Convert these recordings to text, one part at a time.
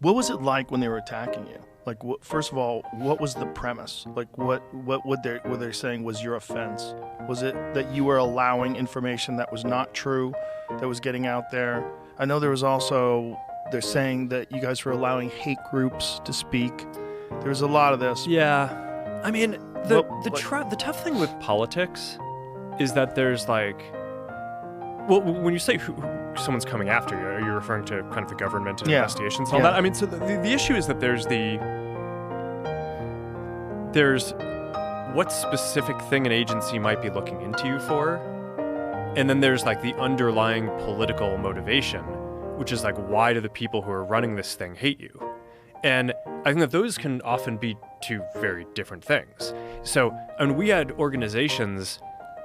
What was it like when they were attacking you? Like, first of all, what was the premise? Like, what were they saying was your offense? Was it that you were allowing information that was not true, that was getting out there? I know there was also, they're saying that you guys were allowing hate groups to speak. There was a lot of this. Yeah. I mean, the tough thing with politics is that there's like, well, when you say someone's coming after you, are you referring to kind of the government and investigations and all that? I mean, so the issue is that there's what specific thing an agency might be looking into you for, and then there's like the underlying political motivation, which is like, why do the people who are running this thing hate you? And I think that those can often be two very different things. So, and we had organizations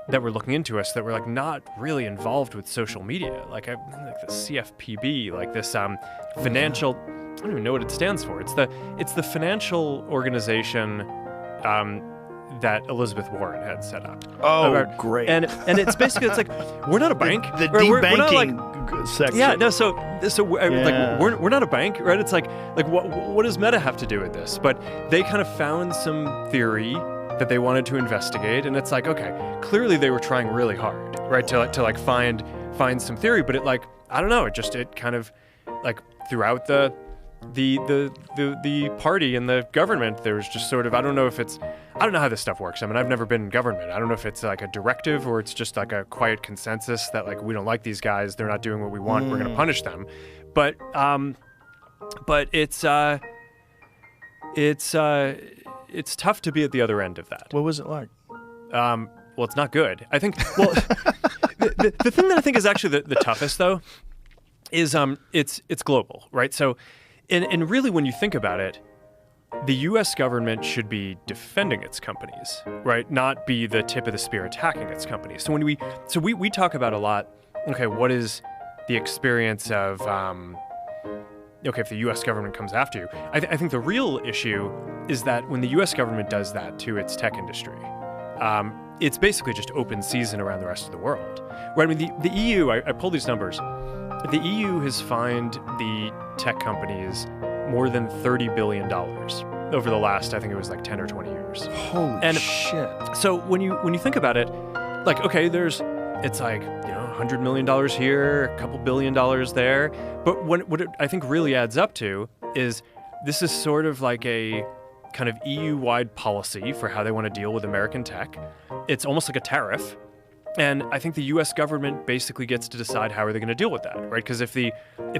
that were looking into us that were like not really involved with social media, like the CFPB, like this financial. I don't even know what it stands for. It's the financial organization that Elizabeth Warren had set up. Oh, great! And it's basically, it's like, we're not a bank. The we're not debanking section. Yeah, no. So like we're not a bank, right? It's like what does Meta have to do with this? But they kind of found some theory that they wanted to investigate, and it's like, okay, clearly they were trying really hard, right, to like find some theory, but it I don't know, it kind of like throughout the party and the government, there was just sort of, I don't know how this stuff works. I mean, I've never been in government. I don't know if it's like a directive or it's just like a quiet consensus that like, we don't like these guys, they're not doing what we want, we're gonna punish them. But it's tough to be at the other end of that. What was it like? Well, it's not good. I think, well, the thing that I think is actually the toughest, though, is it's global, right? So, and really, when you think about it, the U.S. government should be defending its companies, right? Not be the tip of the spear attacking its companies. So when we talk about a lot, okay, what is the experience of, okay, if the U.S. government comes after you, I think the real issue is that when the U.S. government does that to its tech industry, it's basically just open season around the rest of the world. Right? I mean, the EU, I pulled these numbers. The EU has fined the tech companies more than $30 billion over the last, I think it was like 10 or 20 years. Holy shit. So when you think about it, like, okay, it's like, $100 million here, a couple $1 billion there. But what it, I think, really adds up to is this is sort of like a kind of EU-wide policy for how they want to deal with American tech. It's almost like a tariff. And I think the U.S. government basically gets to decide how are they going to deal with that, right? Because if the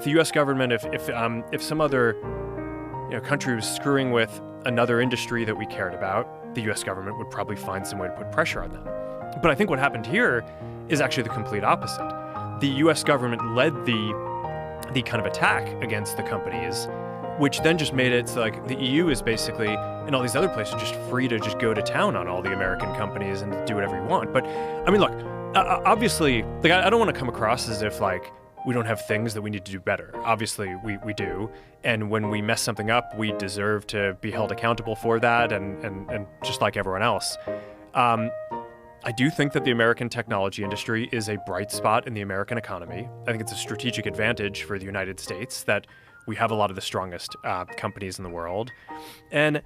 U.S. government, if some other country was screwing with another industry that we cared about, the U.S. government would probably find some way to put pressure on them. But I think what happened here is actually the complete opposite. The U.S. government led the kind of attack against the companies, which then just made it so like the EU is basically, and all these other places, just free to just go to town on all the American companies and do whatever you want. But I mean, look, obviously, like I don't want to come across as if like we don't have things that we need to do better. Obviously, we do. And when we mess something up, we deserve to be held accountable for that, and just like everyone else. I do think that the American technology industry is a bright spot in the American economy. I think it's a strategic advantage for the United States that we have a lot of the strongest companies in the world. And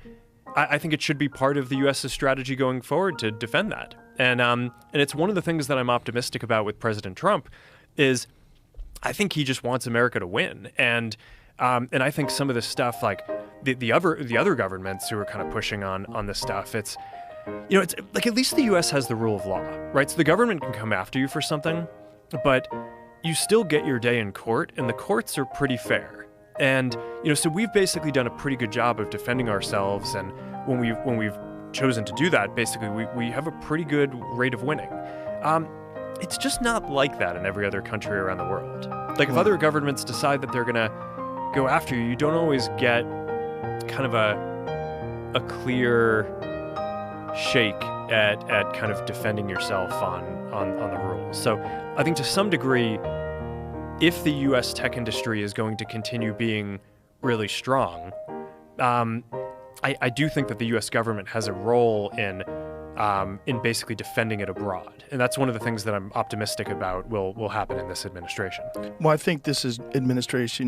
I think it should be part of the U.S.'s strategy going forward to defend that. And it's one of the things that I'm optimistic about with President Trump is I think he just wants America to win. And I think some of this stuff, like the other governments who are kind of pushing on this stuff, it's like at least the U.S. has the rule of law, right? So the government can come after you for something, but you still get your day in court, and the courts are pretty fair. And so we've basically done a pretty good job of defending ourselves, and when we've chosen to do that, basically we have a pretty good rate of winning. It's just not like that in every other country around the world. Like if other governments decide that they're gonna go after you, you don't always get kind of a clear shake at kind of defending yourself on the rules. So I think to some degree, if the U.S. tech industry is going to continue being really strong, I do think that the U.S. government has a role in basically defending it abroad. And that's one of the things that I'm optimistic about will happen in this administration. Well, I think this is administration